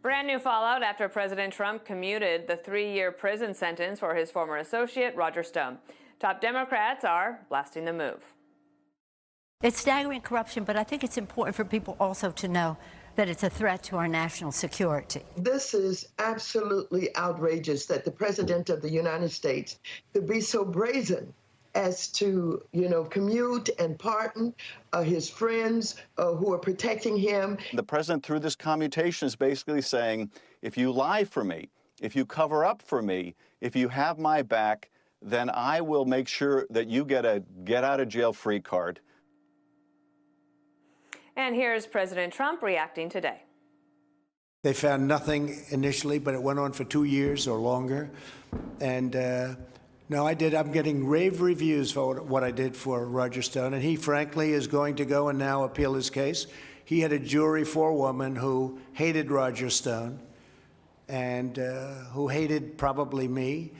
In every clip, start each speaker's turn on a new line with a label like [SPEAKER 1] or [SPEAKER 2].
[SPEAKER 1] Brand new fallout after President Trump commuted the 3-year prison sentence for his former associate, Roger Stone. Top Democrats are blasting the move.
[SPEAKER 2] It's staggering corruption, but I think it's important for people also to know that it's a threat to our national security.
[SPEAKER 3] This is absolutely outrageous that the President of the United States could be so brazen as to, commute and pardon his friends who are protecting him.
[SPEAKER 4] The president, through this commutation, is basically saying, if you lie for me, if you cover up for me, if you have my back, then I will make sure that you get a get-out-of-jail-free card.
[SPEAKER 1] And here's President Trump reacting today.
[SPEAKER 5] They found nothing initially, but it went on for 2 years or longer. And no, I'm getting rave reviews for what I did for Roger Stone. And he, frankly, is going to go and now appeal his case. He had a jury forewoman who hated Roger Stone and who hated probably me.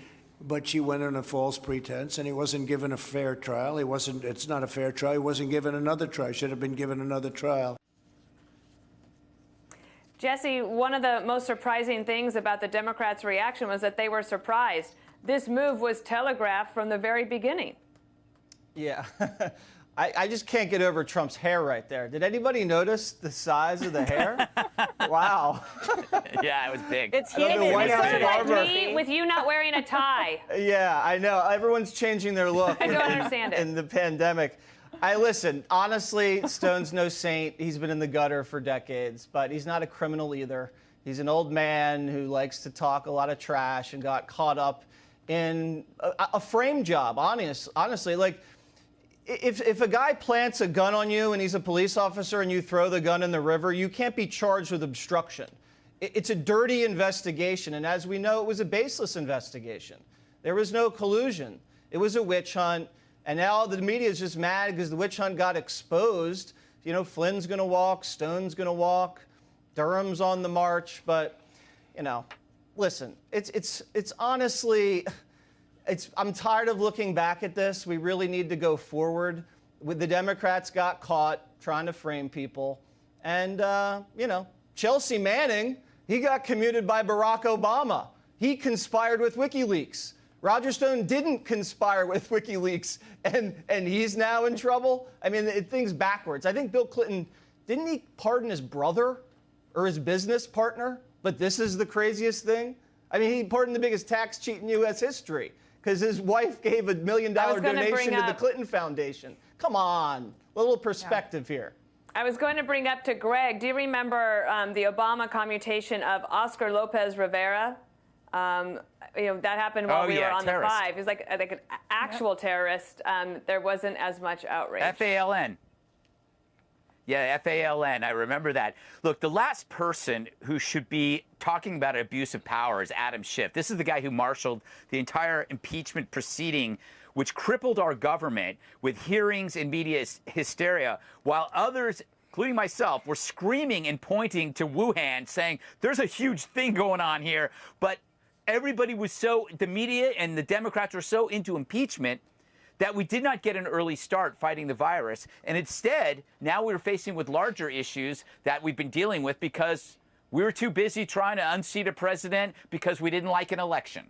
[SPEAKER 5] But she went on a false pretense, and he wasn't given a fair trial. It's not a fair trial. He wasn't given another trial. Should have been given another trial.
[SPEAKER 1] Jesse, one of the most surprising things about the Democrats' reaction was that they were surprised. This move was telegraphed from the very beginning.
[SPEAKER 6] Yeah. I just can't get over Trump's hair right there. Did anybody notice the size of the hair? Wow.
[SPEAKER 7] Yeah, it was big.
[SPEAKER 1] It's huge. It's sort of like me with you not wearing a tie.
[SPEAKER 6] Yeah, I know. Everyone's changing their look.
[SPEAKER 1] I don't understand it.
[SPEAKER 6] In the pandemic. Listen, honestly, Stone's no saint. He's been in the gutter for decades, but he's not a criminal either. He's an old man who likes to talk a lot of trash and got caught up in a frame job, honestly. Like, if a guy plants a gun on you and he's a police officer and you throw the gun in the river, you can't be charged with obstruction. It's a dirty investigation, and as we know, it was a baseless investigation. There was no collusion. It was a witch hunt, and now the media is just mad because the witch hunt got exposed. Flynn's going to walk, Stone's going to walk, Durham's on the march, but, listen, it's honestly... I'm tired of looking back at this. We really need to go forward. The Democrats got caught trying to frame people. And, Chelsea Manning, he got commuted by Barack Obama. He conspired with WikiLeaks. Roger Stone didn't conspire with WikiLeaks, and he's now in trouble. I mean, things backwards. I think Bill Clinton, didn't he pardon his brother or his business partner? But this is the craziest thing. I mean, he pardoned the biggest tax cheat in U.S. history, because his wife gave $1 million donation to the Clinton Foundation. Come on, a little perspective here.
[SPEAKER 1] I was going to bring up to Greg, do you remember the Obama commutation of Oscar Lopez Rivera? That happened while we were on terrorist. The 5. He was like an actual terrorist. There wasn't as much outrage.
[SPEAKER 7] F-A-L-N. Yeah, F-A-L-N. I remember that. Look, the last person who should be talking about abuse of power is Adam Schiff. This is the guy who marshaled the entire impeachment proceeding, which crippled our government with hearings and media hysteria, while others, including myself, were screaming and pointing to Wuhan, saying, there's a huge thing going on here. But everybody was the media and the Democrats were so into impeachment that we did not get an early start fighting the virus. And instead, now we're facing with larger issues that we've been dealing with because we were too busy trying to unseat a president because we didn't like an election.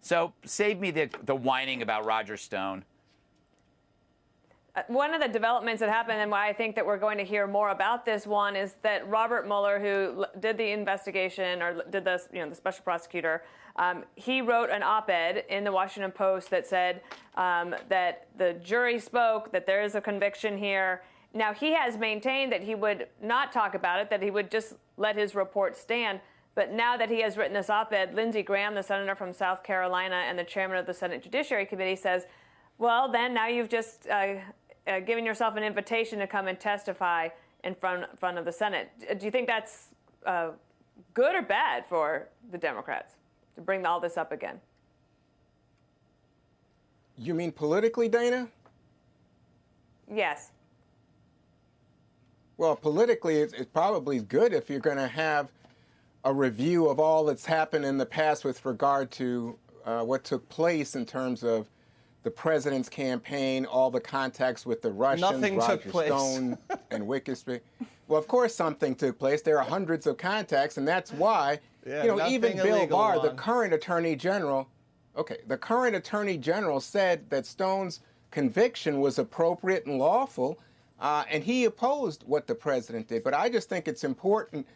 [SPEAKER 7] So save me the whining about Roger Stone.
[SPEAKER 1] One of the developments that happened, and why I think that we're going to hear more about this one, is that Robert Mueller, who did the investigation or did the special prosecutor, he wrote an op-ed in the Washington Post that said that the jury spoke, that there is a conviction here. Now, he has maintained that he would not talk about it, that he would just let his report stand. But now that he has written this op-ed, Lindsey Graham, the senator from South Carolina and the chairman of the Senate Judiciary Committee, says, well, then now you've just given yourself an invitation to come and testify in front of the Senate. Do you think that's good or bad for the Democrats to bring all this up again?
[SPEAKER 8] You mean politically, Dana?
[SPEAKER 1] Yes.
[SPEAKER 8] Well, politically, it's probably good if you're going to have a review of all that's happened in the past with regard to what took place in terms of the president's campaign, all the contacts with the Russians,
[SPEAKER 6] Nothing
[SPEAKER 8] Roger
[SPEAKER 6] took place.
[SPEAKER 8] Stone, and WikiLeaks. Well, of course something took place. There are hundreds of contacts, and that's why, even Bill Barr, the current Attorney General, the current Attorney General said that Stone's conviction was appropriate and lawful, and he opposed what the president did. But I just think it's important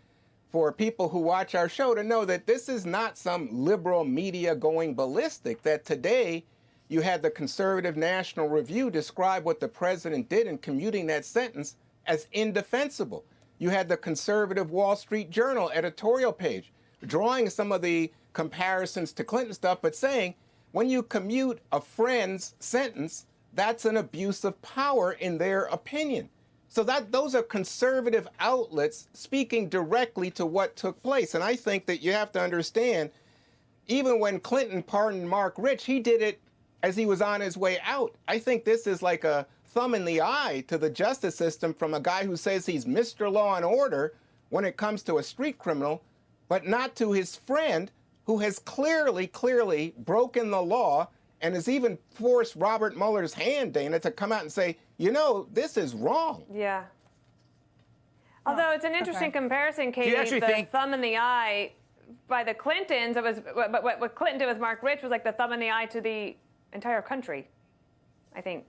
[SPEAKER 8] for people who watch our show to know that this is not some liberal media going ballistic, that today you had the conservative National Review describe what the president did in commuting that sentence as indefensible. You had the conservative Wall Street Journal editorial page drawing some of the comparisons to Clinton stuff, but saying when you commute a friend's sentence, that's an abuse of power in their opinion. So those are conservative outlets speaking directly to what took place. And I think that you have to understand, even when Clinton pardoned Mark Rich, he did it as he was on his way out. I think this is like a thumb in the eye to the justice system from a guy who says he's Mr. Law and Order when it comes to a street criminal, but not to his friend who has clearly broken the law and has even forced Robert Mueller's hand, Dana, to come out and say, this is wrong.
[SPEAKER 1] Yeah. Although it's an interesting comparison, Katie.
[SPEAKER 7] Do you actually think
[SPEAKER 1] thumb in the eye by the Clintons, it was what Clinton did with Mark Rich was like the thumb in the eye to the entire country, I think.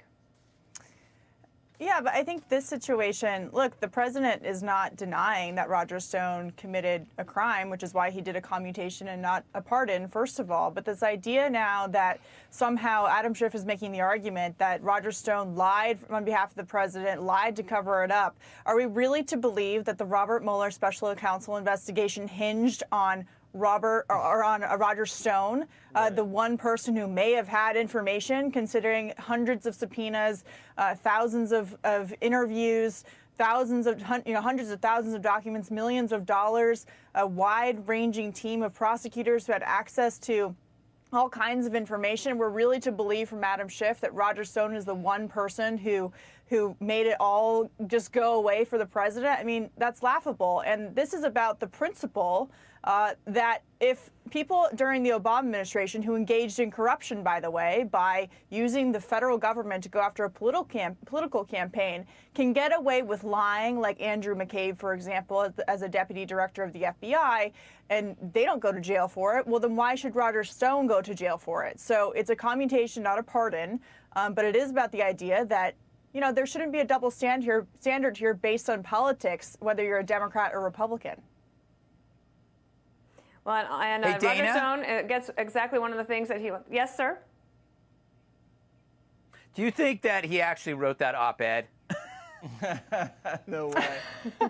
[SPEAKER 9] Yeah, but I think this situation, look, the president is not denying that Roger Stone committed a crime, which is why he did a commutation and not a pardon, first of all. But this idea now that somehow Adam Schiff is making the argument that Roger Stone lied on behalf of the president, lied to cover it up. Are we really to believe that the Robert Mueller special counsel investigation hinged on Roger Stone, the one person who may have had information, considering hundreds of subpoenas, thousands of interviews, hundreds of thousands of documents, millions of dollars, a wide-ranging team of prosecutors who had access to all kinds of information. We're really to believe from Adam Schiff that Roger Stone is the one person who made it all just go away for the president. I mean, that's laughable. And this is about the principle that if people during the Obama administration who engaged in corruption, by the way, by using the federal government to go after a political campaign, can get away with lying, like Andrew McCabe, for example, as a deputy director of the FBI, and they don't go to jail for it, well, then why should Roger Stone go to jail for it? So it's a commutation, not a pardon, but it is about the idea that there shouldn't be a double standard here based on politics, whether you're a Democrat or Republican.
[SPEAKER 1] Well, and
[SPEAKER 7] Hey,
[SPEAKER 1] Roger
[SPEAKER 7] Dana?
[SPEAKER 1] Stone gets exactly one of the things that he... Yes, sir?
[SPEAKER 7] Do you think that he actually wrote that op-ed?
[SPEAKER 6] No way.